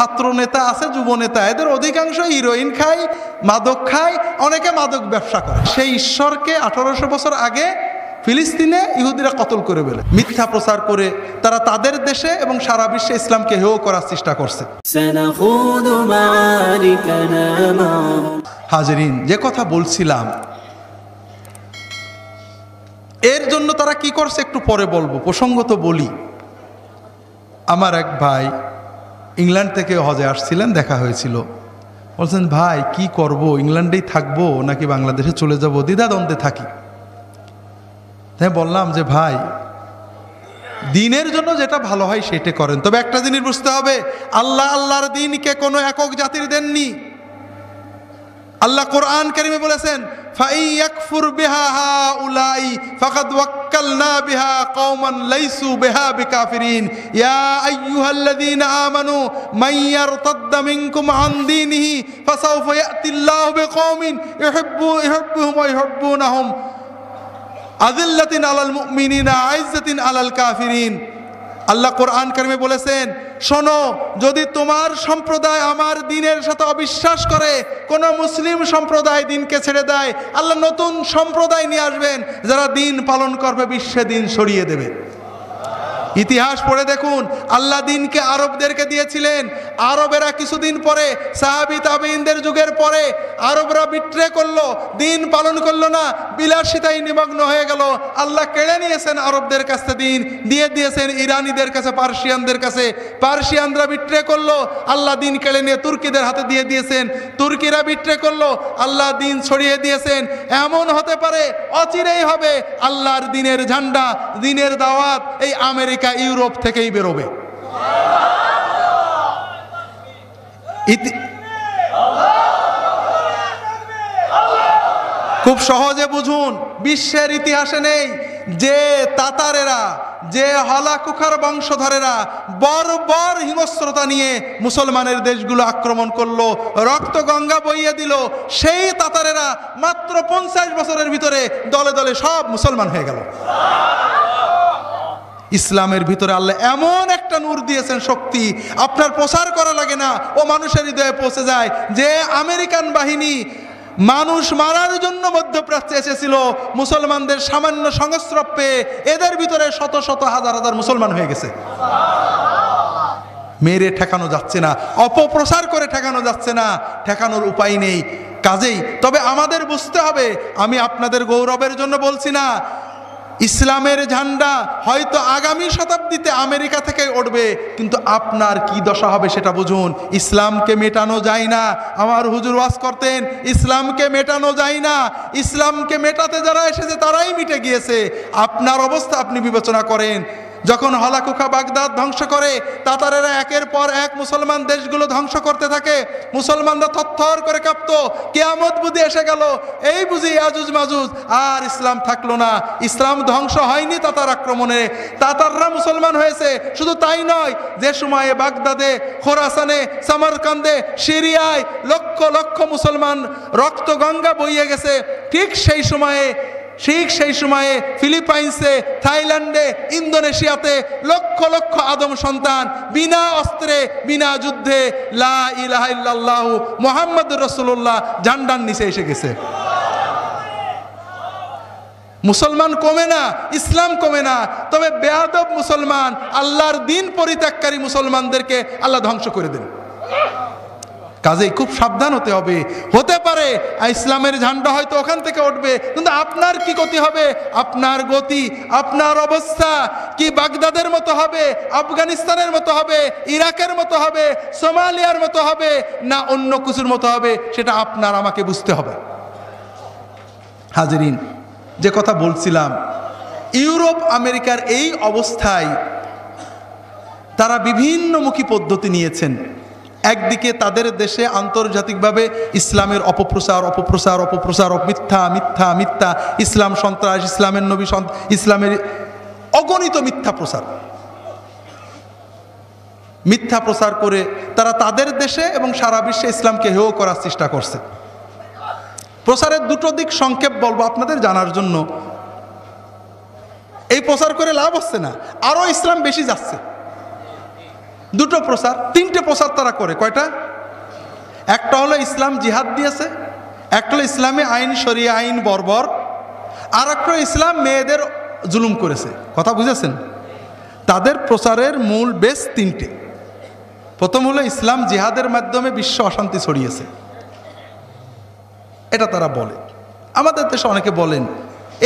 ছাত্র নেতা আছে, যুব নেতা, এদের অধিকাংশ হিরোইন খায়, মাদক খায়, অনেকে মাদক ব্যবসা করে। সেই ঈশ্বরকে 1800 বছর আগে ফিলিস্তিনে ইহুদিরা কতল করে ফেলে, মিথ্যা প্রচার করে তারা তাদের দেশে এবং সারা বিশ্বে ইসলামকে হেয় করার চেষ্টা করছে। হাজরিন, যে কথা বলছিলাম, এর জন্য তারা কি করছে একটু পরে বলবো, প্রসঙ্গত বলি। আমার এক ভাই ইংল্যান্ড থেকে হজে আসছিলেন, দেখা হয়েছিল। বলছেন, ভাই কি করব, ইংল্যান্ডেই থাকবো নাকি বাংলাদেশে চলে যাব, দ্বিধাদ্বন্দ্বে থাকি। তাই বললাম যে ভাই, দিনের জন্য যেটা ভালো হয় সেটা করেন, তবে একটা জিনিস বুঝতে হবে, আল্লাহর দিনকে কোনো একক জাতির দেননি। আল্লাহ কোরআন কারিমে বলেছেন, ফাইয়াকফুর বিহা হাউলাই ফাকাদ ওয়াক্কালনা বিহা কওমান লাইসু বিহা বিকাফিরিন ইয়া আইয়ুহাল্লাযীনা আমানু মান ইয়ারতাদ্দা মিনকুম আন দীনিহি ফাসাউফা ইয়াতিল্লাহু বিকওমিন ইউহিব্বুহুম ওয়া ইউহিব্বুনাহুম আযিল্লাতিন আলাল মুমিনিনা আইজ্জাতিন আলাল কাফিরিন। আল্লাহ কোরআন কারিমে বলেছেন, শোনো, যদি তোমার সম্প্রদায় আমার দিনের সাথে অবিশ্বাস করে, কোন মুসলিম সম্প্রদায় দিনকে ছেড়ে দেয়, আল্লাহ নতুন সম্প্রদায় নিয়ে আসবেন যারা দিন পালন করবে, বিশ্বে দিন ছড়িয়ে দেবে। ইতিহাস পড়ে দেখুন, আল্লাহ দিনকে আরবদেরকে দিয়েছিলেন। আরবেরা কিছুদিন পরে, সাহাবী তাবেঈনদের যুগের পরে আরবরা বিট্রে করলো, দিন পালন করলো না, বিলাসিতায় নিমগ্ন হয়ে গেল। আল্লাহ কেড়ে নিয়েছেন আরবদের কাছ থেকে দিন, দিয়ে দিয়েছেন ইরানিদের কাছে, পার্সিয়ানদের কাছে। পার্সিয়ানরা বিট্রে করলো, আল্লাহ দিন কেড়ে নিয়ে তুর্কিদের হাতে দিয়ে দিয়েছেন। তুর্কিরা বিট্রে করলো, আল্লাহ দিন ছড়িয়ে দিয়েছেন। এমন হতে পারে অচিরেই হবে আল্লাহর দিনের ঝান্ডা, দিনের দাওয়াত এই আমেরিকা, ইউরোপ থেকেই বেরোবে। খুব সহজে বুঝুন, বিশ্বের ইতিহাসে নেই যে তাতারেরা, যে হলাকুখার বংশধরেরা বর্বর হিংস্রতা নিয়ে মুসলমানের দেশগুলো আক্রমণ করলো, রক্ত গঙ্গা বইয়ে দিল, সেই তাতারেরা মাত্র 50 বছরের ভিতরে দলে দলে সব মুসলমান হয়ে গেল। ইসলামের ভিতরে আল্লাহ এমন একটা নূর দিয়েছেন, শক্তি, আপনার প্রচার করা লাগে না, ও মানুষের হৃদয়ে পৌঁছে যায়। যে আমেরিকান বাহিনী মানুষ মারার জন্য মধ্যপ্রাচ্যে এসেছিল, মুসলমানদের সামান্য সংস্রব পেয়ে এদের ভিতরে শত শত হাজার হাজার মুসলমান হয়ে গেছে। মেরে ঠেকানো যাচ্ছে না, অপপ্রচার করে ঠেকানো যাচ্ছে না, ঠেকানোর উপায় নেই। কাজেই তবে আমাদের বুঝতে হবে, আমি আপনাদের গৌরবের জন্য বলছি না, ইসলামের ঝান্ডা হয়তো আগামী শতাব্দীতে আমেরিকা থেকে উঠবে, কিন্তু আপনার কি দশা হবে সেটা বুঝুন। ইসলামকে মেটানো যায় না। আমার হুজুর ওয়াজ করতেন, ইসলামকে মেটানো যায় না, ইসলামকে মেটাতে যারা এসেছে তারাই মিটে গিয়েছে। আপনার অবস্থা আপনি বিবেচনা করেন। যখন হলাকুখা বাগদাদ ধ্বংস করে, তাতারেরা একের পর এক মুসলমান দেশগুলো ধ্বংস করতে থাকে, মুসলমানরা থরথর করে কাঁপতো, কিয়ামত বুঝি এসে গেল, এই বুঝি ইয়াজুজ মাজুজ, আর ইসলাম থাকলো না। ইসলাম ধ্বংস হয়নি তাতার আক্রমণে, তাতাররা মুসলমান হয়েছে। শুধু তাই নয়, যে সময়ে বাগদাদে, খোরাসানে, সামারকান্দে, সিরিয়ায় লক্ষ লক্ষ মুসলমান রক্ত গঙ্গা বইয়ে গেছে, ঠিক সেই সময়ে ফিলিপাইন্সে, থাইল্যান্ডে, ইন্দোনেশিয়াতে লক্ষ লক্ষ আদম সন্তান বিনা অস্ত্রে, বিনা যুদ্ধে লা ইলাহা ইল্লাল্লাহু মুহাম্মাদুর রাসূলুল্লাহ ঝান্ডার নিচে এসে গেছে। মুসলমান কমে না, ইসলাম কমে না, তবে বেয়াদব মুসলমান, আল্লাহর দিন পরিত্যাগকারী মুসলমানদেরকে আল্লাহ ধ্বংস করে দেন। কাজেই খুব সাবধান হতে হবে। হতে পারে ইসলামের ঝান্ডা হয়তো ওখান থেকে উঠবে, কিন্তু আপনার কি গতি হবে? আপনার গতি, আপনার অবস্থা কি বাগদাদের মতো হবে, আফগানিস্তানের মতো হবে, ইরাকের মতো হবে, সোমালিয়ার মতো হবে, না অন্য কিছুর মতো হবে, সেটা আপনার আমাকে বুঝতে হবে। হাজরিন, যে কথা বলছিলাম, ইউরোপ আমেরিকার এই অবস্থায় তারা বিভিন্নমুখী পদ্ধতি নিয়েছেন। একদিকে তাদের দেশে আন্তর্জাতিকভাবে ইসলামের অপপ্রচার, মিথ্যা, ইসলাম সন্ত্রাস, ইসলামের নবী, ইসলামের অগণিত মিথ্যা প্রচার করে তারা তাদের দেশে এবং সারা বিশ্বে ইসলামকে হেয় করার চেষ্টা করছে। প্রচারের দুটো দিক সংক্ষেপ বলবো আপনাদের জানার জন্য। এই প্রচার করে লাভ হচ্ছে না, আরো ইসলাম বেশি যাচ্ছে। দুটো প্রচার, তিনটে প্রচার তারা করে। কয়টা? একটা হলো ইসলাম জিহাদ দিয়েছে, একটা হলো ইসলামী আইন শরিয়া আইন বর্বর, আর একটা ইসলাম মেয়েদের জুলুম করেছে। কথা বুঝেছেন? তাদের প্রচারের মূল বেস তিনটে। প্রথম হলো ইসলাম জিহাদের মাধ্যমে বিশ্ব অশান্তি ছড়িয়েছে, এটা তারা বলে। আমাদের দেশে অনেকে বলেন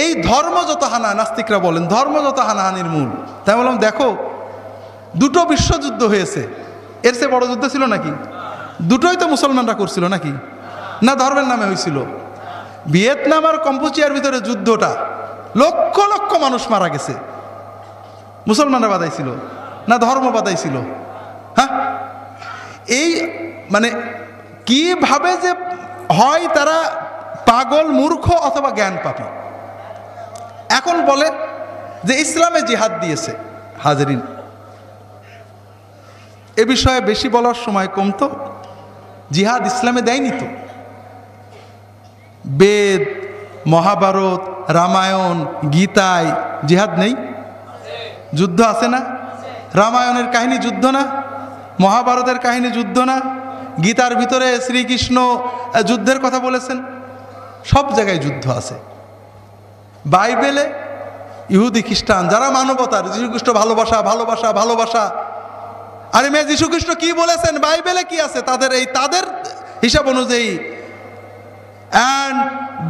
এই ধর্ম যত হানা, নাস্তিকরা বলেন ধর্ম যত হানাহানির মূল। তাই বললাম দেখো, দুটো বিশ্বযুদ্ধ হয়েছে, এর চেয়ে বড় যুদ্ধ ছিল নাকি? দুটোই তো মুসলমানরা করছিল নাকি? না ধর্মের নামে হয়েছিল? ভিয়েতনাম আর কম্পুচিয়ার ভিতরে যুদ্ধটা লক্ষ লক্ষ মানুষ মারা গেছে, মুসলমানরা বাধাইছিল না ধর্ম বাধাইছিল? হ্যাঁ, এই মানে কিভাবে যে হয় তারা পাগল, মূর্খ অথবা জ্ঞান পাপী। এখন বলে যে ইসলামে জিহাদ দিয়েছে। হাজরিন, এ বিষয়ে বেশি বলার সময় কম তো। জিহাদ ইসলামে দেয়নি তো। বেদ, মহাভারত, রামায়ণ, গীতায় জিহাদ নেই? যুদ্ধ আছে না? রামায়ণের কাহিনী যুদ্ধ না? মহাভারতের কাহিনী যুদ্ধ না? গীতার ভিতরে শ্রীকৃষ্ণ যুদ্ধের কথা বলেছেন। সব জায়গায় যুদ্ধ আছে। বাইবেলে ইহুদি খ্রিস্টান যারা মানবতার, যীশুখ্রিস্ট ভালোবাসা ভালোবাসা ভালোবাসা, আরে মেয়ে যীশুখ্রিস্ট কি বলেছেন, বাইবেলে কি আছে, তাদের হিসাব অনুযায়ী, and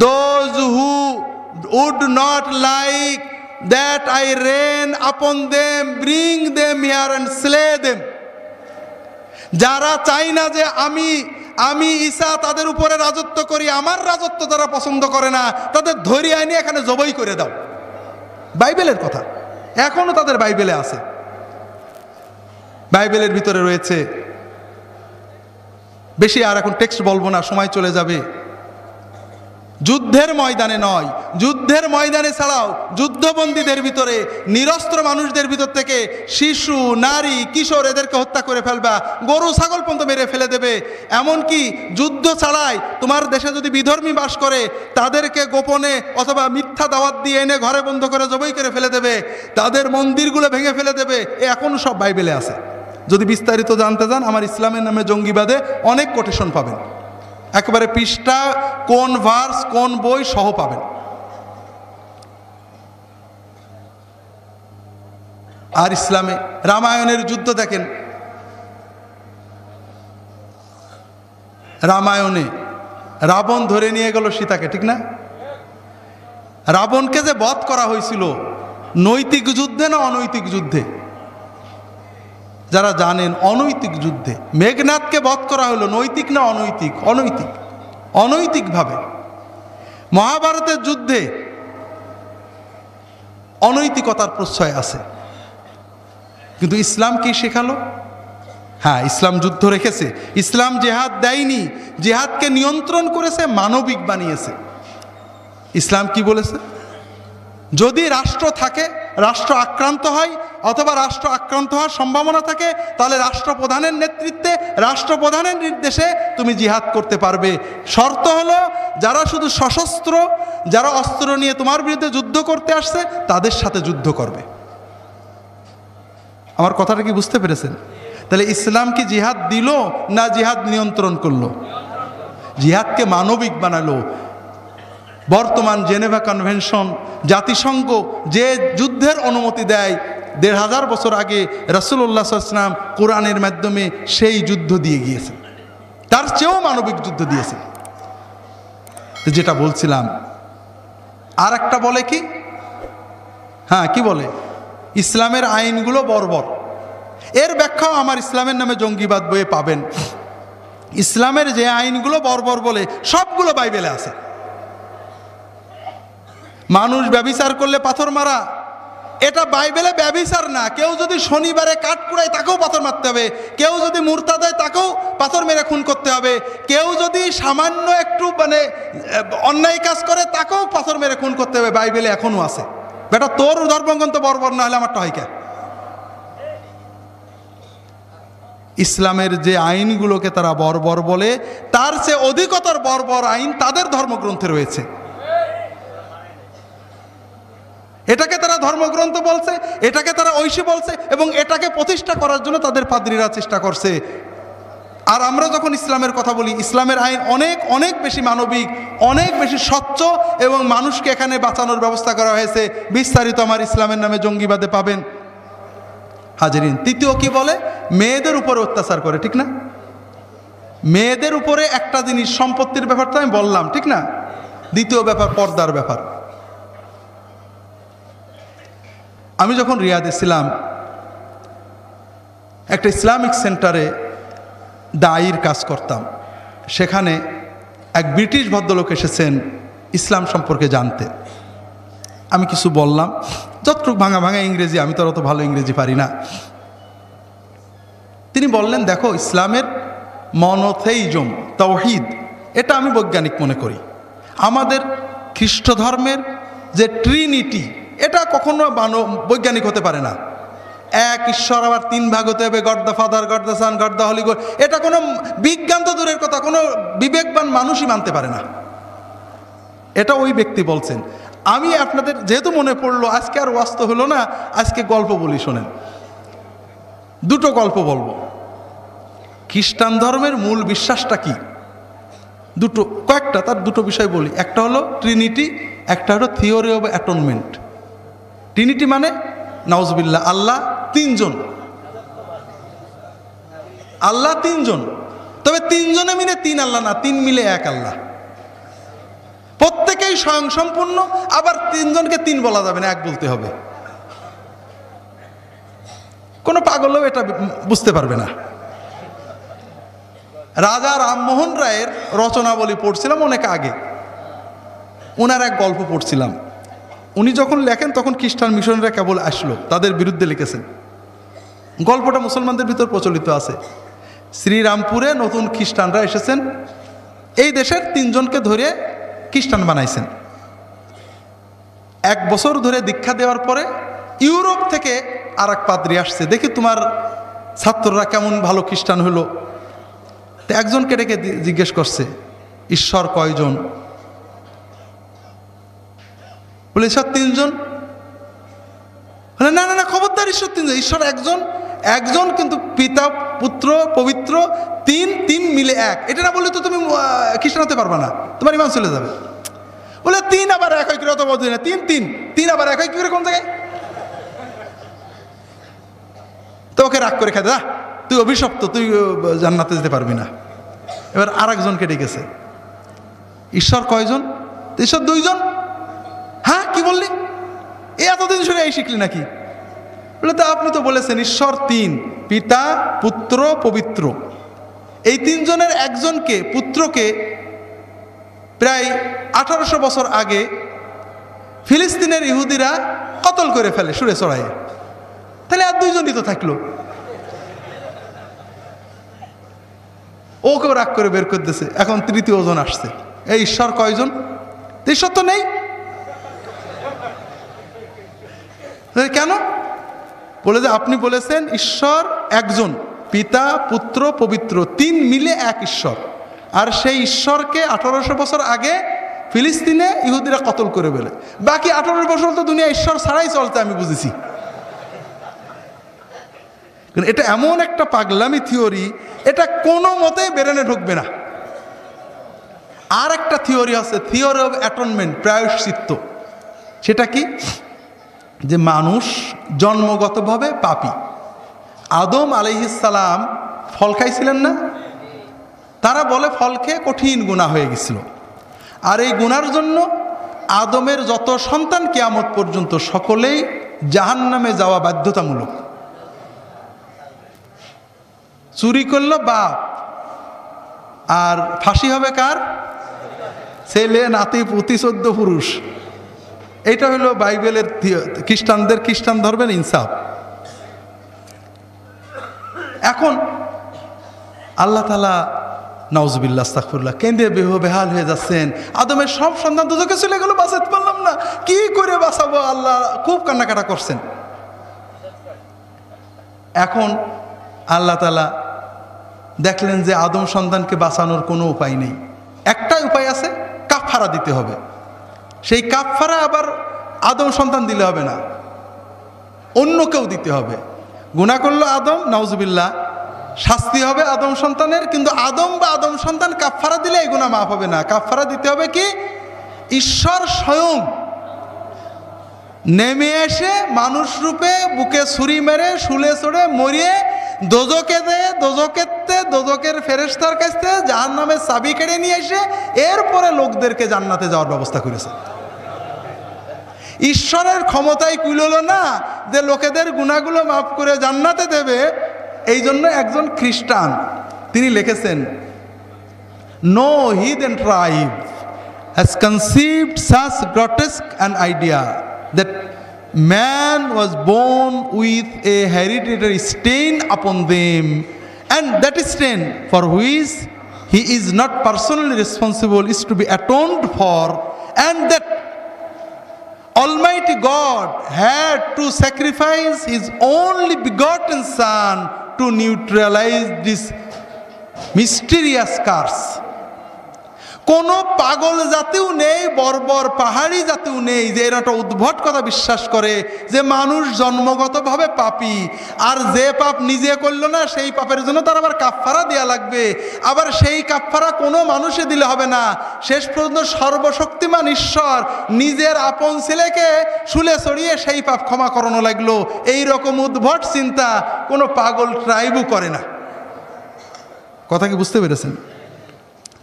those who would not like that I rain upon them, bring them here and slay them. যারা চাই না যে আমি ঈসা তাদের উপরে রাজত্ব করি, আমার রাজত্ব যারা পছন্দ করে না, তাদের ধরে আইনি এখানে জবাই করে দাও। বাইবেলের কথা এখনো তাদের বাইবেলে আছে। বাইবেলের ভিতরে রয়েছে, বেশি আর এখন টেক্সট বলবো না, সময় চলে যাবে। যুদ্ধের ময়দানে নয়, যুদ্ধের ময়দানে ছাড়াও যুদ্ধবন্দীদের ভিতরে, নিরস্ত্র মানুষদের ভিতর থেকে শিশু, নারী, কিশোর এদেরকে হত্যা করে ফেলবা, গরু ছাগল পর্যন্ত মেরে ফেলে দেবে। এমনকি যুদ্ধ ছাড়াই তোমার দেশে যদি বিধর্মী বাস করে তাদেরকে গোপনে অথবা মিথ্যা দাওয়াত দিয়ে এনে ঘরে বন্ধ করে জবাই করে ফেলে দেবে, তাদের মন্দিরগুলো ভেঙে ফেলে দেবে। এখনও সব বাইবেলে আছে। যদি বিস্তারিত জানতে চান আমার ইসলামের নামে জঙ্গিবাদে অনেক কোটেশন পাবেন, একেবারে পৃষ্ঠা, কোন ভার্স, কোন বই সহ পাবেন। আর ইসলামে রামায়ণের যুদ্ধ দেখেন, রামায়ণে রাবণ ধরে নিয়ে গেল সীতাকে, ঠিক না? রাবণকে যে বধ করা হয়েছিল নৈতিক যুদ্ধে না অনৈতিক যুদ্ধে? যারা জানেন অনৈতিক যুদ্ধে। মেঘনাথকে বধ করা হলো নৈতিক না অনৈতিক? অনৈতিক, অনৈতিকভাবে। মহাভারতের যুদ্ধে অনৈতিকতার প্রশ্রয় আছে, কিন্তু ইসলাম কি শেখালো? হ্যাঁ, ইসলাম যুদ্ধ রেখেছে, ইসলাম জেহাদ দেয়নি, জেহাদকে নিয়ন্ত্রণ করেছে, মানবিক বানিয়েছে। ইসলাম কি বলেছে? যদি রাষ্ট্র থাকে, রাষ্ট্র আক্রান্ত হয় অথবা রাষ্ট্র আক্রান্ত হওয়ার সম্ভাবনা থাকে, তাহলে রাষ্ট্রপ্রধানের নেতৃত্বে, রাষ্ট্রপ্রধানের নির্দেশে তুমি জিহাদ করতে পারবে। শর্ত হলো যারা শুধু সশস্ত্র, যারা অস্ত্র নিয়ে তোমার বিরুদ্ধে যুদ্ধ করতে আসছে তাদের সাথে যুদ্ধ করবে। আমার কথাটা কি বুঝতে পেরেছেন? তাহলে ইসলাম কি জিহাদ দিল না জিহাদ নিয়ন্ত্রণ করলো? জিহাদকে মানবিক বানালো। বর্তমান জেনেভা কনভেনশন, জাতিসংঘ যে যুদ্ধের অনুমতি দেয়, ১৫০০ বছর আগে রাসূলুল্লাহ সাল্লাল্লাহু আলাইহি ওয়াসাল্লাম কোরআনের মাধ্যমে সেই যুদ্ধ দিয়ে গিয়েছেন, তার চেয়েও মানবিক যুদ্ধ দিয়েছেন। যেটা বলছিলাম, আর একটা বলে কি, হ্যাঁ কি বলে, ইসলামের আইনগুলো বর্বর। এর ব্যাখ্যাও আমার ইসলামের নামে জঙ্গিবাদ বইয়ে পাবেন। ইসলামের যে আইনগুলো বর্বর বলে সবগুলো বাইবেলে আছে। মানুষ ব্যভিচার করলে পাথর মারা, এটা বাইবেলে ব্যভিচার না। কেউ যদি শনিবারে কাঠ কুড়ায় তাকেও পাথর মারতে হবে, কেউ যদি মুর্তা দেয় তাকেও পাথর মেরে খুন করতে হবে, কেউ যদি সামান্য একটু অন্যায় কাজ করে তাকেও পাথর মেরে খুন করতে হবে। বাইবেলে এখনো আছে। বেটা তোর ধর্মগ্রন্থ বর্বর না হলে আমারটা হয় কে? ইসলামের যে আইনগুলোকে তারা বর্বর বলে, তার চেয়ে অধিকতর বর্বর আইন তাদের ধর্মগ্রন্থে রয়েছে। এটাকে তারা ধর্মগ্রন্থ বলছে, এটাকে তারা ঐশী বলছে, এবং এটাকে প্রতিষ্ঠা করার জন্য তাদের পাদ্রীরা চেষ্টা করছে। আর আমরা যখন ইসলামের কথা বলি, ইসলামের আইন অনেক অনেক বেশি মানবিক, অনেক বেশি স্বচ্ছ, এবং মানুষকে এখানে বাঁচানোর ব্যবস্থা করা হয়েছে। বিস্তারিত আমার ইসলামের নামে জঙ্গিবাদে পাবেন। হাজিরিন, তৃতীয় কি বলে? মেয়েদের উপরে অত্যাচার করে, ঠিক না? মেয়েদের উপরে একটা জিনিস, সম্পত্তির ব্যাপারটা আমি বললাম, ঠিক না? দ্বিতীয় ব্যাপার পর্দার ব্যাপার। আমি যখন রিয়াদে ছিলাম, একটা ইসলামিক সেন্টারে দায়ীর কাজ করতাম। সেখানে এক ব্রিটিশ ভদ্রলোক এসেছেন ইসলাম সম্পর্কে জানতে। আমি কিছু বললাম, যতটুকু ভাঙা ভাঙা ইংরেজি, আমি তো অত ভালো ইংরেজি পারি না। তিনি বললেন, দেখো, ইসলামের মনোথেইজম, তাওহীদ, এটা আমি বৈজ্ঞানিক মনে করি। আমাদের খ্রিস্ট ধর্মের যে ট্রিনিটি, এটা কখনো বৈজ্ঞানিক হতে পারে না। এক ঈশ্বর, আবার তিন ভাগ হতে হবে, god the father, god the sun, god the Holi god, এটা কোনো বিজ্ঞান তো দূরের কথা, কোনো বিবেকবান মানুষই মানতে পারে না। এটা ওই ব্যক্তি বলছেন। আমি আপনাদের যেহেতু মনে পড়লো, আজকে আর ওয়াস্ত হলো না, আজকে গল্প বলি, শোনেন। দুটো গল্প বলবো। খ্রিস্টান ধর্মের মূল বিশ্বাসটা কি? দুটো, কয়েকটা, তার দুটো বিষয় বলি। একটা হলো ট্রিনিটি, একটা হলো থিওরি অব অ্যাটনমেন্ট। ট্রিনিটি মানে নাউজুবিল্লাহ, আল্লাহ তিনজন, আল্লাহ তিনজন, তবে তিনজনে মিলে তিন আল্লাহ না, তিন মিলে এক আল্লাহ। প্রত্যেকেই স্বয়ংসম্পূর্ণ, আবার তিনজনকে তিন বলা যাবে না, এক বলতে হবে। কোনো পাগলও এটা বুঝতে পারবে না। রাজা রামমোহন রায়ের রচনাবলী পড়ছিলাম অনেক আগে, ওনার এক গল্প পড়ছিলাম। উনি যখন লেখেন তখন খ্রিস্টান মিশনারিরা কেবল আসলো, তাদের বিরুদ্ধে লিখেছেন। গল্পটা মুসলমানদের ভিতর প্রচলিত আছে। শ্রীরামপুরে নতুন খ্রিস্টানরা এসেছেন, এই দেশের তিনজনকে ধরে খ্রিস্টান বানাইছেন। এক বছর ধরে দীক্ষা দেওয়ার পরে ইউরোপ থেকে আর এক পাদ্রী আসছে, দেখি তোমার ছাত্ররা কেমন ভালো খ্রিস্টান হলো। তো একজনকে ডেকে জিজ্ঞেস করছে, ঈশ্বর কয়জন? বলে, ঈশ্বর তিনজন। না না না, খবরদার, ঈশ্বর তিনজন, ঈশ্বর একজন, একজন কিন্তু পিতা পুত্র পবিত্র, তিন, তিন মিলে এক। এটা না বললে তো তুমি খ্রিস্টান হতে পারবে না, তোমার ইমান চলে যাবে। বলে, তিন আবার এক হয় কি? অত বলছি না, তিন তিন, তিন আবার এক হয় কি করে, কোন জায়গায়? তো ওকে রাগ করে খায়, তুই অভিশপ্ত, তুই জান্নাতে যেতে পারবি না। এবার আর একজনকে ডেকেছে, ঈশ্বর কয়জন? ঈশ্বর দুইজন। হ্যাঁ, কি বললি? এতদিন শুনে এই শিখলি নাকি? বলে, তো আপনি তো বলেছেন ঈশ্বর তিন, পিতা পুত্র পবিত্র। এই তিনজনের একজনকে, পুত্রকে, প্রায় 1800 বছর আগে ফিলিস্তিনের ইহুদিরা কতল করে ফেলে সুরে চড়াইয়ে। তাহলে আর দুইজনই তো থাকলো। ওকেও রাগ করে বের করে দিয়েছে। এখন তৃতীয় জন আসছে, এই ঈশ্বর কয়জন? ঈশ্বর তো নেই। কেন? বলে যে আপনি বলেছেন ঈশ্বর একজন, পিতা পুত্র পবিত্র, তিন মিলে এক ঈশ্বর। আর সেই ঈশ্বরকে 1800 বছর আগে ফিলিস্তিনে ইহুদিরা কতল করে ফেলে। বাকি 18 বছর তো দুনিয়া ঈশ্বর ছাড়াই চলতে আমি বুঝেছি। এটা এমন একটা পাগলামি থিওরি, এটা কোনো মতেই ব্রেনে ঢুকবে না। আর একটা থিওরি আছে, থিওরি অব অ্যাটনমেন্ট, প্রায়শ্চিত্ত। সেটা কি? যে মানুষ জন্মগতভাবে পাপী। আদম আলাইহিস সালাম ফল খাইছিলেন না? তারা বলে ফল খেয়ে কঠিন গুনাহ হয়ে গেছিল। আর এই গুনার জন্য আদমের যত সন্তান কিয়ামত পর্যন্ত সকলেই জাহান্নামে যাওয়া বাধ্যতামূলক। চুরি করল বাপ, আর ফাঁসি হবে কার? ছেলে, নাতি, পুতি, 14 পুরুষ। এইটা হলো বাইবেলের, খ্রিস্টানদের, খ্রিস্টান ধর্মের ইনসাফ। এখন আল্লাহ তাআলা নাউজুবিল্লাহ আস্তাগফিরুল্লাহ কেঁদে বেহাল হয়ে যাচ্ছেন। আদমের সব সন্তান দুজকে চলে গেল, বাঁচাতে পারলাম না, কি করে বাঁচাবো? আল্লাহ খুব কান্নাকাটা করছেন। এখন আল্লাহ তাআলা দেখলেন যে আদম সন্তানকে বাঁচানোর কোনো উপায় নেই। একটাই উপায় আছে, কাফারা দিতে হবে। সেই কাফারা আবার আদম সন্তান দিলে হবে না, অন্য কেউ দিতে হবে। গুনাহ করলো আদম, নাউজুবিল্লাহ, শাস্তি হবে আদম সন্তানের, কিন্তু আদম বা আদম সন্তান কাফফারা দিলে এই গুনাহ মাফ হবে না। কাফফারা দিতে হবে কি? ঈশ্বর স্বয়ং নেমে এসে মানুষ রূপে বুকে ছুরি মেরে শুলে চড়ে মরিয়ে দোজকের ফেরেশতার কাছ থেকে জাহান্নামের চাবি কেড়ে নিয়ে এসে এরপরে লোকদেরকে জান্নাতে যাওয়ার ব্যবস্থা করেছে। ঈশ্বরের ক্ষমতায় কুলোল না যে লোকেদের গুনাহগুলো মাফ করে জান্নাতে দেবে। এই জন্য একজন খ্রিস্টান তিনি লিখেছেন, no heathen tribe has conceived such grotesque an idea that man was born with a hereditary stain upon them, and that stain for which he is not personally responsible is to be atoned for, and that Almighty God had to sacrifice His only begotten Son to neutralize this mysterious curse. কোনো পাগল জাতিও নেই, বর্বর পাহাড়ি জাতিও নেই যে এরা একটা উদ্ভট কথা বিশ্বাস করে যে মানুষ জন্মগতভাবে পাপী, আর যে পাপ নিজে করলো না সেই পাপের জন্য তার আবার কাফফারা দেওয়া লাগবে। আবার সেই কাফফারা কোনো মানুষে দিলে হবে না, শেষ পর্যন্ত সর্বশক্তিমান ঈশ্বর নিজের আপন ছেলেকে শুলে চড়িয়ে সেই পাপ ক্ষমা করানো লাগলো। এই রকম উদ্ভট চিন্তা কোনো পাগল ট্রাইবও করে না। কথা কি বুঝতে পেরেছেন?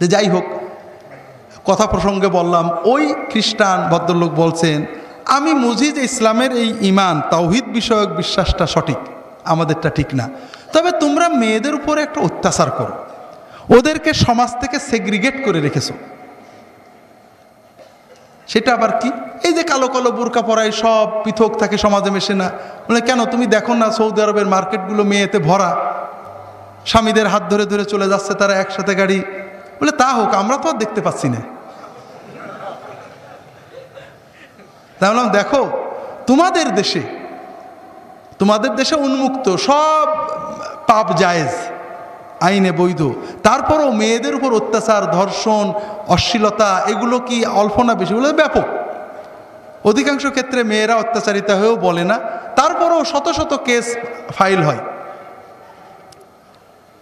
যে যাই হোক, কথা প্রসঙ্গে বললাম, ওই খ্রিস্টান ভদ্রলোক বলছেন, আমি বুঝি যে ইসলামের এই ঈমান তাওহীদ বিষয়ক বিশ্বাসটা সঠিক, আমাদেরটা ঠিক না। তবে তোমরা মেয়েদের উপরে একটা অত্যাচার করো, ওদেরকে সমাজ থেকে সেগ্রিগেট করে রেখেছো। সেটা আবার কি? এই যে কালো কালো বোরকা পরায় সব পৃথক থাকে, সমাজে মেশে না। বলে কেন? তুমি দেখো না সৌদি আরবের মার্কেটগুলো মেয়েতে ভরা, স্বামীদের হাত ধরে ধরে চলে যাচ্ছে তারা একসাথে গাড়ি। বলে তা হোক, আমরা তো আর দেখতে পাচ্ছি না। তাহলে দেখো তোমাদের দেশে উন্মুক্ত, সব পাপ জায়েজ, আইনে বৈধ, তারপরও মেয়েদের উপর অত্যাচার, ধর্ষণ, অশ্লীলতা এগুলো কি অল্প না বেশি? বলে ব্যাপক। অধিকাংশ ক্ষেত্রে মেয়েরা অত্যাচারিতা হয়েও বলে না, তারপরও শত শত কেস ফাইল হয়।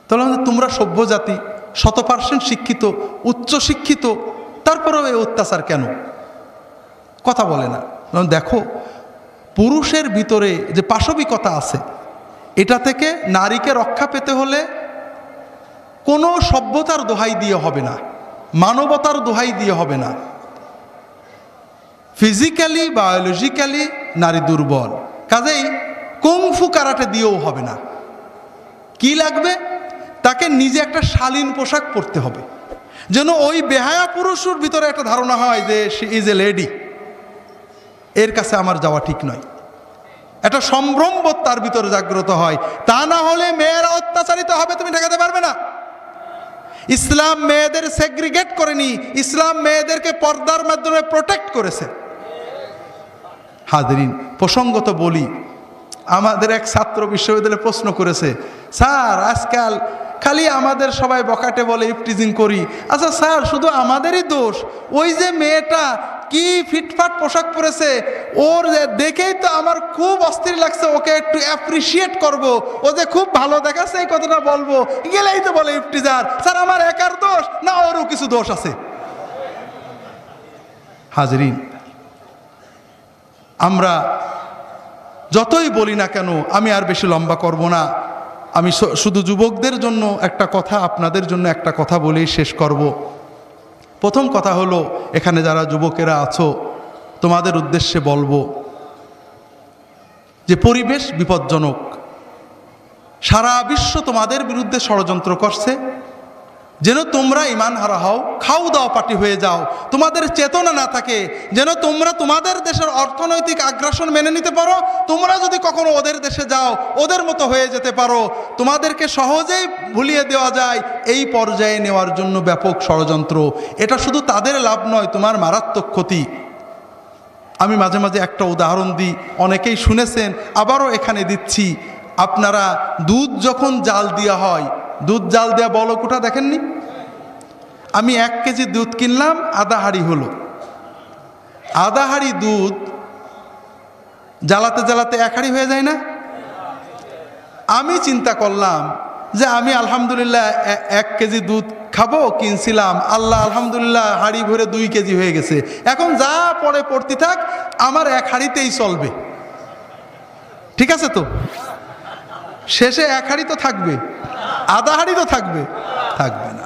তাহলে তোমরা সভ্য জাতি, 100% শিক্ষিত, উচ্চ শিক্ষিত, তারপরেও এই অত্যাচার কেন? কথা বলে না। দেখো, পুরুষের ভিতরে যে পাশবিকতা আছে, এটা থেকে নারীকে রক্ষা পেতে হলে কোনো সভ্যতার দোহাই দিয়ে হবে না, মানবতার দোহাই দিয়ে হবে না। ফিজিক্যালি বায়োলজিক্যালি নারী দুর্বল, কাজেই কুংফু কারাটে দিয়েও হবে না। কি লাগবে? তাকে নিজে একটা শালীন পোশাক পরতে হবে, যেন ওই বেহায়া পুরুষের ভিতরে একটা ধারণা হয় যে শি ইজ এ লেডি, এর কাছে আমার যাওয়া ঠিক নয়। একটা সম্ভ্রমবোধ তার ভিতরে জাগ্রত হয়। তা না হলে মেয়েরা অত্যাচারিত হবে, তুমি ঠেকাতে পারবে না। ইসলাম মেয়েদের সেগ্রিগেট করেনি, ইসলাম মেয়েদেরকে পর্দার মাধ্যমে প্রোটেক্ট করেছে। হাজরিন, প্রসঙ্গত বলি, আমাদের এক ছাত্র বিশ্ববিদ্যালয়ে প্রশ্ন করেছে, স্যার আজকাল খালি আমাদের সবাই বকাটে বলে ইফটিজিং করি। আচ্ছা স্যার, শুধু আমাদেরই দোষ? ওই যে মেয়েটা কি ফিটফাট পোশাক পরেছে, ওর দেখেই তো আমার খুব অস্থির লাগছে, ওকে একটু অ্যাপ্রিসিয়েট করব, ও যে খুব ভালো দেখাচ্ছে এই কথাটা বলবো, গেলেই তো বলে ইফটিজার। স্যার আমার একার দোষ না, ওরও কিছু দোষ আছে? হাজরিন, আমরা যতই বলি না কেন, আমি আর বেশি লম্বা করব না, আমি শুধু যুবকদের জন্য একটা কথা, আপনাদের জন্য একটা কথা বলেই শেষ করব। প্রথম কথা হলো, এখানে যারা যুবকেরা আছো তোমাদের উদ্দেশ্যে বলবো যে পরিবেশ বিপজ্জনক, সারা বিশ্ব তোমাদের বিরুদ্ধে ষড়যন্ত্র করছে যেন তোমরা ঈমান হারা হও, খাও দাও পার্টি হয়ে যাও, তোমাদের চেতনা না থাকে, যেন তোমরা তোমাদের দেশের অর্থনৈতিক আগ্রাসন মেনে নিতে পারো, তোমরা যদি কখনো ওদের দেশে যাও ওদের মতো হয়ে যেতে পারো, তোমাদেরকে সহজেই ভুলিয়ে দেওয়া যায়, এই পর্যায়ে নেওয়ার জন্য ব্যাপক ষড়যন্ত্র। এটা শুধু তাদের লাভ নয়, তোমার মারাত্মক ক্ষতি। আমি মাঝে মাঝে একটা উদাহরণ দিই, অনেকেই শুনেছেন, আবারও এখানে দিচ্ছি। আপনারা দুধ যখন জাল দেওয়া হয়, দুধ জাল দেওয়া বলকুটা দেখেননি? আমি 1 কেজি দুধ কিনলাম, আধা হাঁড়ি হলো। আধা হাঁড়ি দুধ জ্বালাতে জ্বালাতে এক হাঁড়ি হয়ে যায় না? আমি চিন্তা করলাম যে আমি আলহামদুলিল্লাহ 1 কেজি দুধ খাবো কিনছিলাম, আল্লাহ আলহামদুলিল্লাহ হাঁড়ি ভরে 2 কেজি হয়ে গেছে। এখন যা পরে পড়তে থাক, আমার 1 হাঁড়িতেই চলবে। ঠিক আছে তো? শেষে 1 হাঁড়ি তো থাকবে, আধা হাঁড়ি তো থাকবে না।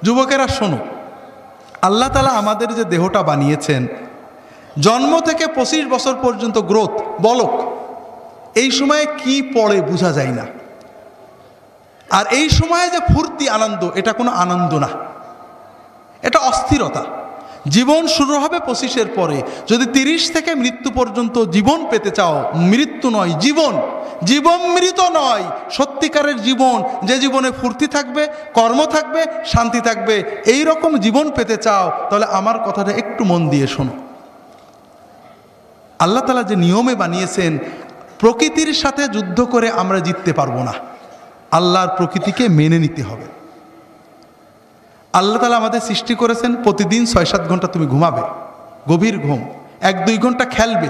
যুবকেরা শোনো, আল্লাহ তাআলা আমাদের যে দেহটা বানিয়েছেন, জন্ম থেকে 25 বছর পর্যন্ত গ্রোথ, বলক, এই সময়ে কি পড়ে বোঝা যায় না। আর এই সময়ে যে ফুর্তি আনন্দ, এটা কোনো আনন্দ না, এটা অস্থিরতা। জীবন শুরু হবে 25-এর পরে। যদি 30 থেকে মৃত্যু পর্যন্ত জীবন পেতে চাও, মৃত্যু নয় জীবন, জীবনমৃত নয়, সত্যিকারের জীবন, যে জীবনে ফুর্তি থাকবে, কর্ম থাকবে, শান্তি থাকবে, এই রকম জীবন পেতে চাও, তাহলে আমার কথাটা একটু মন দিয়ে শোনো। আল্লাহ তাআলা যে নিয়মে বানিয়েছেন, প্রকৃতির সাথে যুদ্ধ করে আমরা জিততে পারবো না, আল্লাহর প্রকৃতিকে মেনে নিতে হবে। আল্লাহ তাআলা আমাদের সৃষ্টি করেছেন, প্রতিদিন 6-7 ঘন্টা তুমি ঘুমাবে, গভীর ঘুম, 1-2 ঘন্টা খেলবে,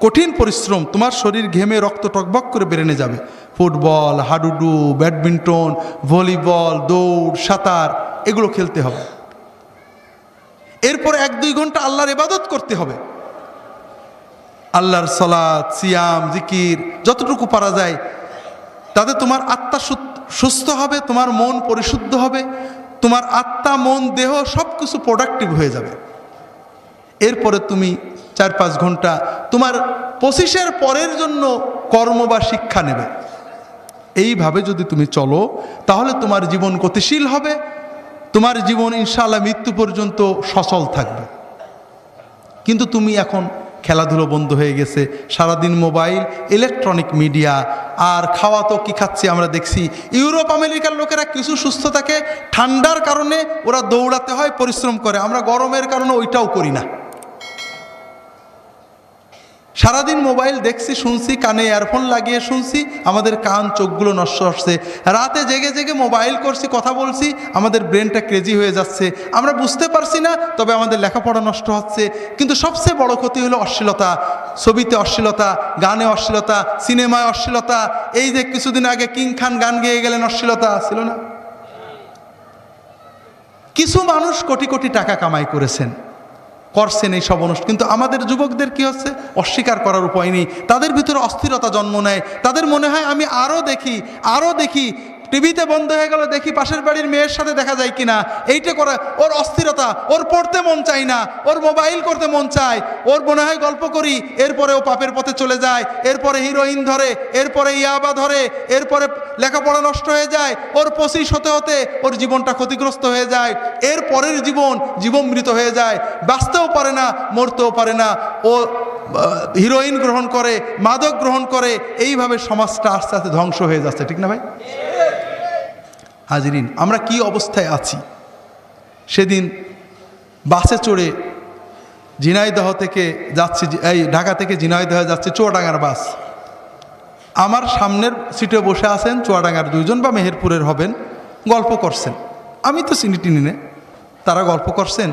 কঠিন পরিশ্রম, তোমার শরীর ঘেমে রক্ত টকবক করে বেরেনে যাবে। ফুটবল, হাডুডু, ব্যাডমিন্টন, ভলিবল, দৌড়, সাঁতার, এগুলো খেলতে হবে। এরপর 1-2 ঘন্টা আল্লাহর ইবাদত করতে হবে, আল্লাহর সালাত, সিয়াম, জিকির, যতটুকু পারা যায়। তাতে তোমার আত্মা সুস্থ হবে, তোমার মন পরিশুদ্ধ হবে, তোমার আত্মা, মন, দেহ সব কিছু প্রোডাক্টিভ হয়ে যাবে। এরপরে তুমি 4-5 ঘন্টা তোমার 25-এর পরের জন্য কর্ম বা শিক্ষা নেবে। এইভাবে যদি তুমি চলো, তাহলে তোমার জীবন গতিশীল হবে, তোমার জীবন ইনশাআল্লাহ মৃত্যু পর্যন্ত সচল থাকবে। কিন্তু তুমি এখন খেলাধুলো বন্ধ হয়ে গেছে, সারাদিন মোবাইল, ইলেকট্রনিক মিডিয়া, আর খাওয়া তো কি খাচ্ছি আমরা দেখছি। ইউরোপ আমেরিকার লোকেরা কিছু সুস্থ থাকে, ঠান্ডার কারণে ওরা দৌড়াতে হয়, পরিশ্রম করে, আমরা গরমের কারণে ওইটাও করি না। সারাদিন মোবাইল দেখছি, শুনছি, কানে ইয়ারফোন লাগিয়ে শুনছি, আমাদের কান চোখগুলো নষ্ট হচ্ছে। রাতে জেগে জেগে মোবাইল করছি, কথা বলছি, আমাদের ব্রেনটা ক্রেজি হয়ে যাচ্ছে, আমরা বুঝতে পারছি না, তবে আমাদের লেখাপড়া নষ্ট হচ্ছে। কিন্তু সবচেয়ে বড় ক্ষতি হলো অশ্লীলতা, ছবিতে অশ্লীলতা, গানে অশ্লীলতা, সিনেমায় অশ্লীলতা। এই যে কিছুদিন আগে কিং খান গান গেয়ে গেলেন, অশ্লীলতা ছিল না? কিছু মানুষ কোটি কোটি টাকা কামাই করছেন এই সব অনুষ্ঠান, কিন্তু আমাদের যুবকদের কি হচ্ছে, অস্বীকার করার উপায় নেই। তাদের ভিতরে অস্থিরতা জন্ম নেয়, তাদের মনে হয় আমি আরও দেখি, টিভিতে বন্ধ হয়ে গেল, দেখি পাশের বাড়ির মেয়ের সাথে দেখা যায় কিনা, এইটা করে ওর অস্থিরতা, ওর পড়তে মন চায় না, ওর মোবাইল করতে মন চায়, ওর মনে হয় গল্প করি, এরপরে ও পাপের পথে চলে যায়, এরপরে হিরোইন ধরে, এরপরে ইয়াবা ধরে, এরপরে লেখাপড়া নষ্ট হয়ে যায়, ওর 25 হতে হতে ওর জীবনটা ক্ষতিগ্রস্ত হয়ে যায়, এর পরের জীবনমৃত হয়ে যায়, বাঁচতেও পারে না, মরতেও পারে না, ও হিরোইন গ্রহণ করে, মাদক গ্রহণ করে, এইভাবে সমাজটা আস্তে আস্তে ধ্বংস হয়ে যাচ্ছে। ঠিক না ভাই? হাজিরিন, আমরা কি অবস্থায় আছি। সেদিন বাসে চড়ে ঝিনাইদহ থেকে যাচ্ছি, এই ঢাকা থেকে ঝিনাইদহ যাচ্ছি, চুয়াডাঙ্গার বাস। আমার সামনের সিটে বসে আছেন চুয়াডাঙ্গার 2 জন বা মেহেরপুরের হবেন, গল্প করছেন। আমি তো চিনি টিনি নে, তারা গল্প করছেন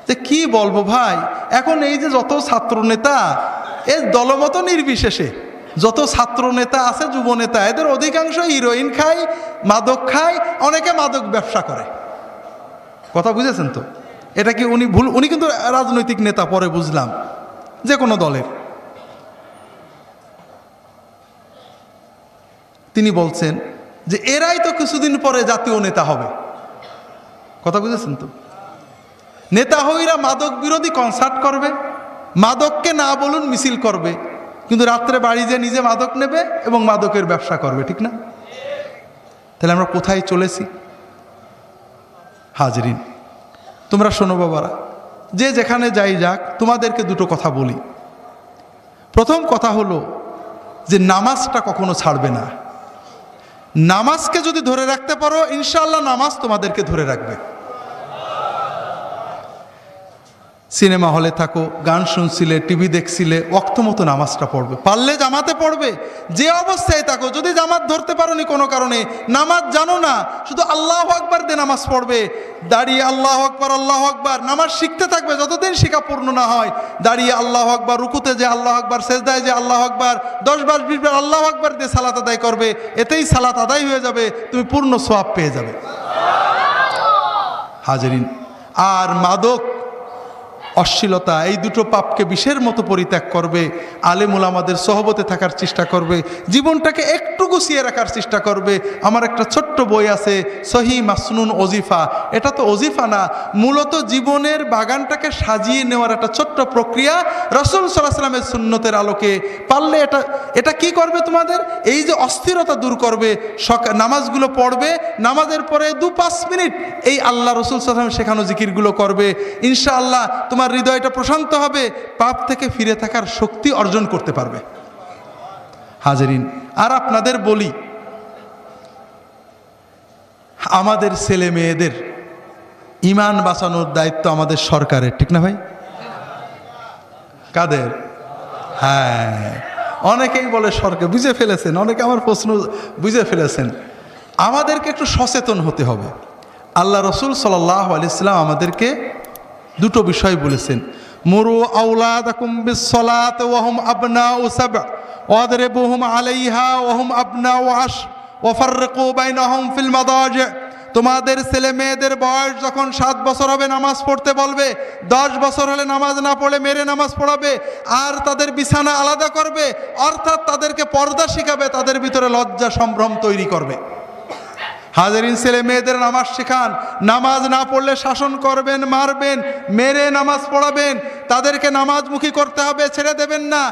যে কি বলবো ভাই, এখন এই যে যত ছাত্র নেতা, এই দলমত নির্বিশেষে যত ছাত্র নেতা আছে, যুব নেতা, এদের অধিকাংশ হিরোইন খায়, মাদক খায়, অনেকে মাদক ব্যবসা করে। কথা বুঝেছেন তো? এটা কি উনি ভুল? উনি কিন্তু রাজনৈতিক নেতা, পরে বুঝলাম, যে কোনো দলের। তিনি বলছেন যে এরাই তো কিছুদিন পরে জাতীয় নেতা হবে। কথা বুঝেছেন তো? নেতা হইরা মাদক বিরোধী কনসার্ট করবে, মাদককে না বলুন মিছিল করবে, কিন্তু রাত্রে বাড়ি যেয়ে নিজে মাদক নেবে এবং মাদকের ব্যবসা করবে। ঠিক না? তাহলে আমরা কোথায় চলেছি? হাজরিন, তোমরা শোনো বাবারা, যে যেখানে যাই যাক, তোমাদেরকে 2টো কথা বলি। প্রথম কথা হলো যে নামাজটা কখনো ছাড়বে না। নামাজকে যদি ধরে রাখতে পারো, ইনশাআল্লাহ নামাজ তোমাদেরকে ধরে রাখবে। সিনেমা হলে থাকো, গান শুনছিলে, টিভি দেখছিলে, ওয়াক্ত মতো নামাজটা পড়বে, পারলে জামাতে পড়বে। যে অবস্থায় থাকো, যদি জামাত ধরতে পারোনি কোনো কারণে, নামাজ জানো না, শুধু আল্লাহু আকবার দিয়ে নামাজ পড়বে। দাঁড়িয়ে আল্লাহু আকবার আল্লাহু আকবার নামাজ শিখতে থাকবে, যতদিন শিখা পূর্ণ না হয়। দাঁড়িয়ে আল্লাহু আকবার, রুকুতে যে আল্লাহু আকবার, সেজদায় যে আল্লাহু আকবার, 10 বার 20 বার আল্লাহু আকবার দিয়ে সালাত আদায় করবে। এতেই সালাত আদায় হয়ে যাবে, তুমি পূর্ণ সওয়াব পেয়ে যাবে। হাজেরিন, আর মাদক, অশ্লীলতা, এই দুটো পাপকে বিষের মতো পরিত্যাগ করবে। আলেম ওলামাদের সহবতে থাকার চেষ্টা করবে, জীবনটাকে একটু গুছিয়ে রাখার চেষ্টা করবে। আমার একটা ছোট্ট বই আছে, সহি মাসনুন ওজিফা। এটা তো ওজিফা না, মূলত জীবনের বাগানটাকে সাজিয়ে নেওয়ার একটা ছোট্ট প্রক্রিয়া রাসূল সাল্লাল্লাহু আলাইহি ওয়াসাল্লামের সুন্নতের আলোকে। পারলে এটা কি করবে, তোমাদের এই যে অস্থিরতা দূর করবে। নামাজগুলো পড়বে, নামাজের পরে 2-5 মিনিট এই আল্লাহ রাসূল সাল্লাল্লাহু আলাইহি ওয়াসাল্লাম শেখানো জিকিরগুলো করবে। ইনশাআল্লাহ তোমার হৃদয়টা প্রশান্ত হবে, পাপ থেকে ফিরে থাকার শক্তি অর্জন করতে পারবে। হাজেরিন, আর আপনাদের বলি, আমাদের ছেলে মেয়েদের ঈমান বাঁচানোর দায়িত্ব আমাদের সরকারের, ঠিক না ভাই? কাদের? হ্যাঁ, অনেকেই বলে সরকার, বুঝে ফেলেছেন, অনেকে আমার প্রশ্ন বুঝে ফেলেছেন। আমাদেরকে একটু সচেতন হতে হবে। আল্লাহ রাসূল সাল্লাল্লাহু আলাইহি ওয়াসাল্লাম আমাদেরকে দুটো বিষয় বলেছেন, মুরু আওলাদাকুম বিস-সালাতি ওয়া হুম আবনাউ সাব' ওয়াদরিবুহুম আলাইহা ওয়া হুম আবনাউ আশ ওয়া ফাররিকু বাইনাহুম ফিল মাদাজি'। তোমাদের ছেলে মেয়েদের বয়স যখন 7 বছর হবে নামাজ পড়তে বলবে, 10 বছর হলে নামাজ না পড়ে মেরে নামাজ পড়াবে, আর তাদের বিছানা আলাদা করবে, অর্থাৎ তাদেরকে পর্দা শিখাবে, তাদের ভিতরে লজ্জা সম্ভ্রম তৈরি করবে। হাজেরিন, ছেলে মেয়েদের নামাজ শেখান, নামাজ না পড়লে শাসন করবেন, মারবেন, মেরে নামাজ পড়াবেন, তাদেরকে নামাজমুখী করতে হবে, ছেড়ে দেবেন না।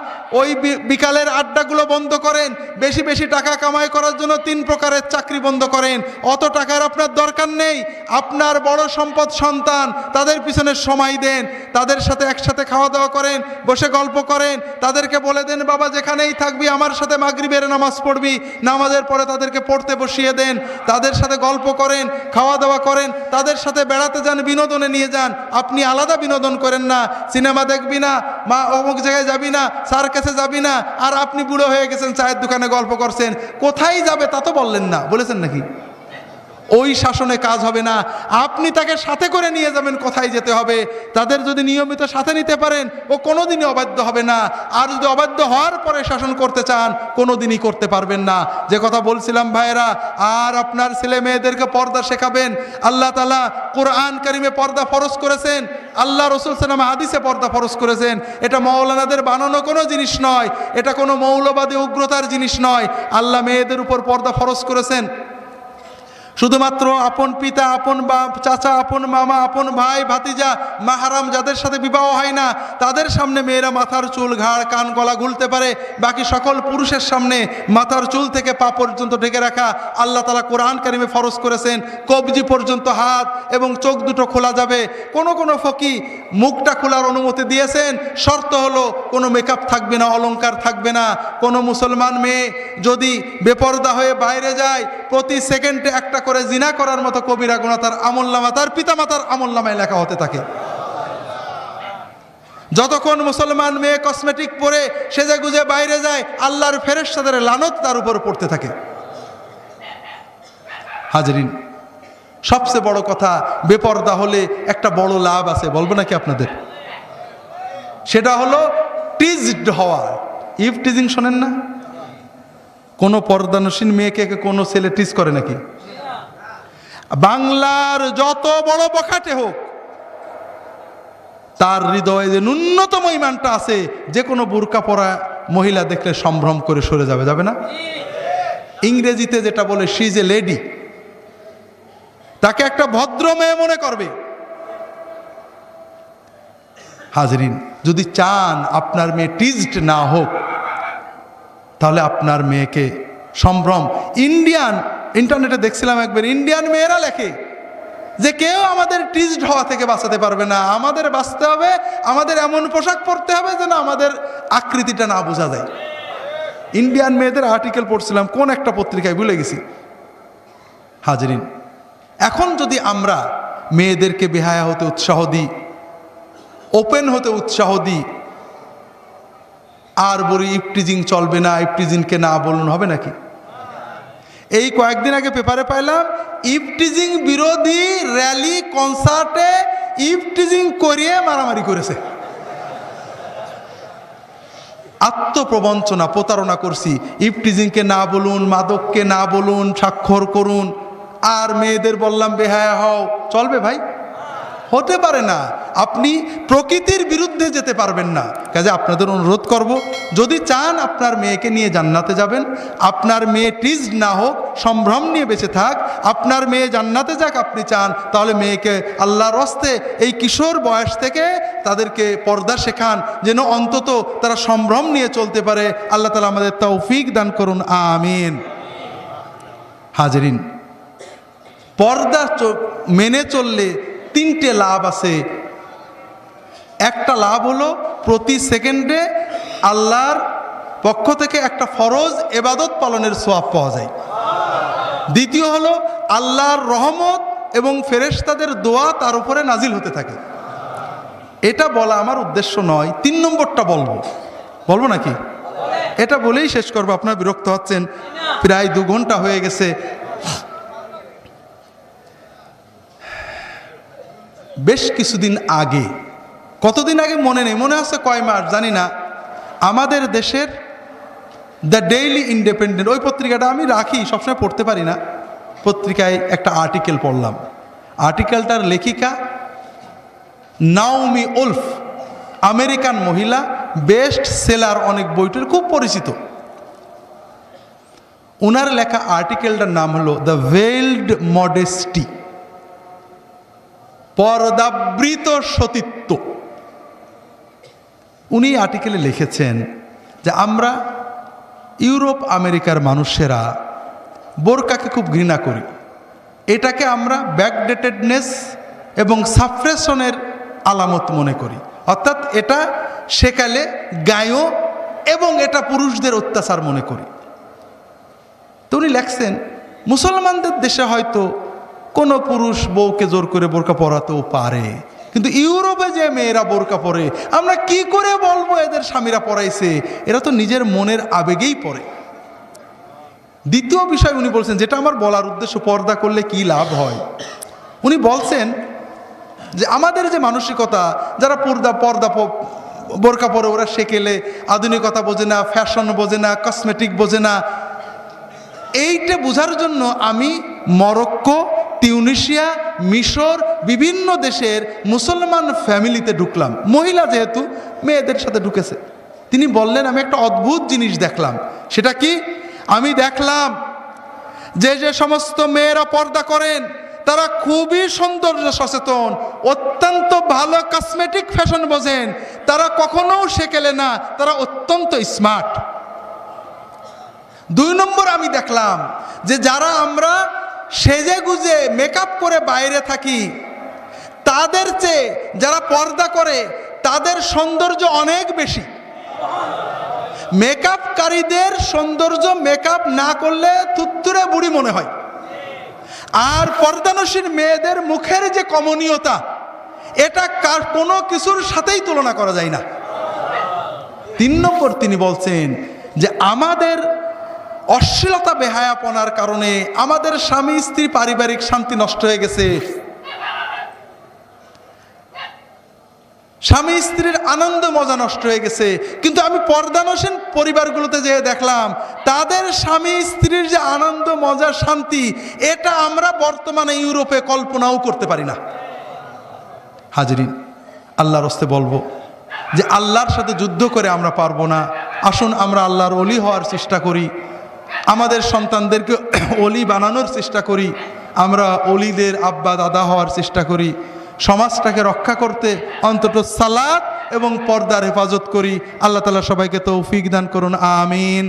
ওই বিকালের আড্ডাগুলো বন্ধ করেন, বেশি বেশি টাকা কামাই করার জন্য 3 প্রকারের চাকরি বন্ধ করেন। অত টাকার আপনার দরকার নেই, আপনার বড় সম্পদ সন্তান, তাদের পিছনে সময় দেন, তাদের সাথে একসাথে খাওয়া দাওয়া করেন, বসে গল্প করেন, তাদেরকে বলে দেন বাবা যেখানেই থাকবি আমার সাথে মাগরিবের নামাজ পড়বি, নামাজের পরে তাদেরকে পড়তে বসিয়ে দেন, তাদের সাথে গল্প করেন, খাওয়া দাওয়া করেন, তাদের সাথে বেড়াতে যান, বিনোদনে নিয়ে যান। আপনি আলাদা বিনোদন করেন না, সিনেমা দেখবি না, মা অমুক জায়গায় যাবি না, সার্কাসে যাবি না, আর আপনি বুড়ো হয়ে গেছেন, চায়ের দোকানে গল্প করছেন। কোথায় যাবে তা তো বললেন না, বলেছেন নাকি? ওই শাসনে কাজ হবে না, আপনি তাকে সাথে করে নিয়ে যাবেন কোথায় যেতে হবে। তাদের যদি নিয়মিত সাথে নিতে পারেন, ও কোনোদিনই অবাধ্য হবে না। আর যদি অবাধ্য হওয়ার পরে শাসন করতে চান, কোনোদিনই করতে পারবেন না। যে কথা বলছিলাম ভাইয়েরা, আর আপনার ছেলে মেয়েদেরকে পর্দা শেখাবেন। আল্লাহ তাআলা কোরআন কারিমে পর্দা ফরজ করেছেন, আল্লাহ রাসূল সাল্লাল্লাহু আলাইহি ওয়াসাল্লাম হাদিসে পর্দা ফরজ করেছেন। এটা মাওলানাদের বানানো কোনো জিনিস নয়, এটা কোনো মৌলবাদী উগ্রতার জিনিস নয়। আল্লাহ মেয়েদের উপর পর্দা ফরজ করেছেন। শুধুমাত্র আপন পিতা, আপন বাপ, চাচা, আপন মামা, আপন ভাই, ভাতিজা, মাহারাম যাদের সাথে বিবাহ হয় না, তাদের সামনে মেয়েরা মাথার চুল, ঘাড়, কান, গলা খুলতে পারে। বাকি সকল পুরুষের সামনে মাথার চুল থেকে পা পর্যন্ত ঢেকে রাখা আল্লাহ তাআলা কোরআন কারিমে ফরজ করেছেন। কবজি পর্যন্ত হাত এবং চোখ দুটো খোলা যাবে। কোনো ফকি মুখটা খোলার অনুমতি দিয়েছেন, শর্ত হলো কোনো মেকআপ থাকবে না, অলংকার থাকবে না। কোনো মুসলমান মেয়ে যদি বেপরদা হয়ে বাইরে যায়, প্রতি সেকেন্ডে একটা করে জিনা করার মতো কবিরা গুনাহ তার আমলনামা, তার পিতামাতার আমলনামায় লেখা হতে থাকে। যতক্ষণ মুসলমান মেয়ে কসমেটিক পরে সেজে গুজে বাইরে যায়, আল্লাহর ফেরেশতাদের লানত তার উপর পড়তে থাকে। হাজরিন, সবচেয়ে বড় কথা, বেপরদা হলে একটা বড় লাভ আছে, বলবো নাকি আপনাদের? সেটা হলো টিজড হওয়া। ইভ টিজিং শোনেন না? কোনো পর্দানসীন মেয়েকে কোনো ছেলে টিজ করে নাকি? বাংলার যত বড় বখাটে হোক, তার হৃদয়ে যে ন্যূনতম ঈমানটা আছে, যে কোনো বুরকা পরা মহিলা দেখলে সম্ভ্রম করে সরে যাবে, যাবে না? ইংরেজিতে যেটা বলে শি ইজ এ লেডি, তাকে একটা ভদ্র মেয়ে মনে করবে। হাজরিন, যদি চান আপনার মেয়ে টিজড না হোক, তাহলে আপনার মেয়েকে সম্ভ্রম। ইন্টারনেটে দেখছিলাম একবার, ইন্ডিয়ান মেয়েরা লেখে যে কেউ আমাদের টিজড হওয়া থেকে বাঁচাতে পারবে না, আমাদের বাঁচতে হবে, আমাদের এমন পোশাক পরতে হবে যেন আমাদের আকৃতিটা না বোঝা যায়। ইন্ডিয়ান মেয়েদের আর্টিকেল পড়ছিলাম, কোন একটা পত্রিকায় ভুলে গেছি। হাজরিন, এখন যদি আমরা মেয়েদেরকে বেহায়া হতে উৎসাহ দিই, ওপেন হতে উৎসাহ দিই আর বলি ইফটিজিং চলবে না, ইফটিজিংকে না বলুন, হবে নাকি? এই কয়েকদিন আগে পেপারে পাইলাম ইফটিজিং বিরোধী র্যালি কনসার্টে ইফটিজিং করিয়ে মারামারি করেছে। আত্মপ্রবঞ্চনা, প্রতারণা করছি। ইফটিজিংকে না বলুন, মাদককে না বলুন, স্বাক্ষর করুন, আর মেয়েদের বললাম বেহায়া হও, চলবে ভাই? হতে পারে না। আপনি প্রকৃতির বিরুদ্ধে যেতে পারবেন না। কাজে আপনাদের অনুরোধ করব, যদি চান আপনার মেয়েকে নিয়ে জান্নাতে যাবেন, আপনার মেয়ে টিজ না হোক, সম্ভ্রম নিয়ে বেঁচে থাক, আপনার মেয়ে জান্নাতে যাক আপনি চান, তাহলে মেয়েকে আল্লাহর হস্তে এই কিশোর বয়স থেকে তাদেরকে পর্দা শেখান, যেন অন্তত তারা সম্ভ্রম নিয়ে চলতে পারে। আল্লাহ তাআলা আমাদের তৌফিক দান করুন, আমিন। হাজরিন, পর্দা মেনে চললে তিনটে লাভ আছে। একটা লাভ হলো প্রতি সেকেন্ডে আল্লাহর পক্ষ থেকে একটা ফরজ ইবাদত পালনের সওয়াব পাওয়া যায়। দ্বিতীয় হলো আল্লাহর রহমত এবং ফেরেশতাদের দোয়া তার উপরে নাজিল হতে থাকে। এটা বলা আমার উদ্দেশ্য নয়, 3 নম্বরটা বলবো নাকি? এটা বলেই শেষ করবো, আপনারা বিরক্ত হচ্ছেন, প্রায় 2 ঘন্টা হয়ে গেছে। বেশ কিছুদিন আগে, কতদিন আগে মনে নেই, মনে আছে কয় মাস জানি না, আমাদের দেশের দ্য ডেইলি ইন্ডিপেন্ডেন্ট, ওই পত্রিকাটা আমি রাখি, সবসময় পড়তে পারি না, পত্রিকায় একটা আর্টিকেল পড়লাম। আর্টিকেলটার লেখিকা নাওমি উলফ, আমেরিকান মহিলা, বেস্ট সেলার, অনেক বইটার খুব পরিচিত। ওনার লেখা আর্টিকেলটার নাম হলো দ্য ভেইলড মডেস্টি, পর্দাবৃত সতীত্ব। উনি আর্টিকেলে লিখেছেন যে আমরা ইউরোপ আমেরিকার মানুষেরা বোরকাকে খুব ঘৃণা করি। এটাকে আমরা ব্যাকডেটেডনেস এবং সাপ্রেশনের আলামত মনে করি, অর্থাৎ এটা সেকালে গায়ও এবং এটা পুরুষদের অত্যাচার মনে করি। তো উনি লেখছেন মুসলমানদের দেশে হয়তো কোনো পুরুষ বউকে জোর করে বোরকা পরাতেও পারে, কিন্তু ইউরোপে যে মেয়েরা বোরকা পরে, আমরা কি করে বলবো এদের স্বামীরা পরাইছে? এরা তো নিজের মনের আবেগেই পরে। দ্বিতীয় বিষয় উনি বলছেন, যেটা আমার বলার উদ্দেশ্য, পর্দা করলে কি লাভ হয়। উনি বলছেন যে আমাদের যে মানসিকতা, যারা পর্দা বোরকা পরে, ওরা সেকেলে আধুনিকতা বোঝে না, ফ্যাশন বোঝে না, কসমেটিক বোঝে না। এইটা বোঝার জন্য আমি মরক্কো, তিউনিশিয়া, মিশর, বিভিন্ন দেশের মুসলমান ফ্যামিলিতে ঢুকলাম। মহিলা যেহেতু মেয়েদের সাথে ঢুকেছে, তিনি বললেন আমি একটা অদ্ভুত জিনিস দেখলাম। সেটা কি? আমি দেখলাম যে যে সমস্ত মেয়েরা পর্দা করেন তারা খুবই সৌন্দর্য সচেতন, অত্যন্ত ভালো কসমেটিক ফ্যাশন বোঝেন, তারা কখনো সেকেলে না, তারা অত্যন্ত স্মার্ট। 2 নম্বর আমি দেখলাম যে যারা আমরা সেজে গুজে মেকআপ করে বাইরে থাকি, তাদের চেয়ে যারা পর্দা করে তাদের সৌন্দর্য অনেক বেশি। মেকআপকারীদের সৌন্দর্য মেকআপ না করলে তুত্তুরে বুড়ি মনে হয়, আর পর্দানসীন মেয়েদের মুখের যে কমনীয়তা, এটা কোনো কিছুর সাথেই তুলনা করা যায় না। 3 নম্বর তিনি বলছেন যে আমাদের অশ্লীলতা, বেহায়াপনার কারণে আমাদের স্বামী স্ত্রী পারিবারিক শান্তি নষ্ট হয়ে গেছে, স্বামী স্ত্রীর আনন্দ মজা নষ্ট হয়ে গেছে। কিন্তু আমি পর্দানসীন পরিবারগুলোতে যে দেখলাম, তাদের স্বামী স্ত্রীর যে আনন্দ মজা শান্তি, এটা আমরা বর্তমানে ইউরোপে কল্পনাও করতে পারি না। হাজরিন, আল্লাহর হস্তে বলবো যে আল্লাহর সাথে যুদ্ধ করে আমরা পারবো না। আসুন আমরা আল্লাহর ওলি হওয়ার চেষ্টা করি, আমাদের সন্তানদেরকে ওলি বানানোর চেষ্টা করি, আমরা ওলিদের আব্বা দাদা হওয়ার চেষ্টা করি, সমাজটাকে রক্ষা করতে অন্তত সালাত এবং পর্দার হেফাজত করি। আল্লাহ তাআলা সবাইকে তৌফিক দান করুন, আমিন।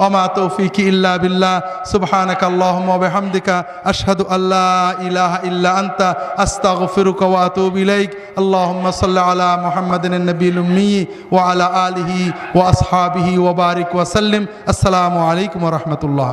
ওমা তৌফিকি ইল্লা বিল্লাহ। সুবহানাকা আল্লাহুম্মা ওয়া বিহামদিকা আশহাদু আল্লা ইলাহা ইল্লা আনতা আস্তাগফিরুকা ওয়া আতুবু ইলাইক। আল্লাহুম্মা সাল্লি আলা মুহাম্মাদিন নবিয়্যিল উম্মি ওয়া আলা আলিহি ওয়া আসহাবিহি ওয়া বারিক ওয়া সাল্লিম। আসসালামু আলাইকুম ওয়া রাহমাতুল্লাহ।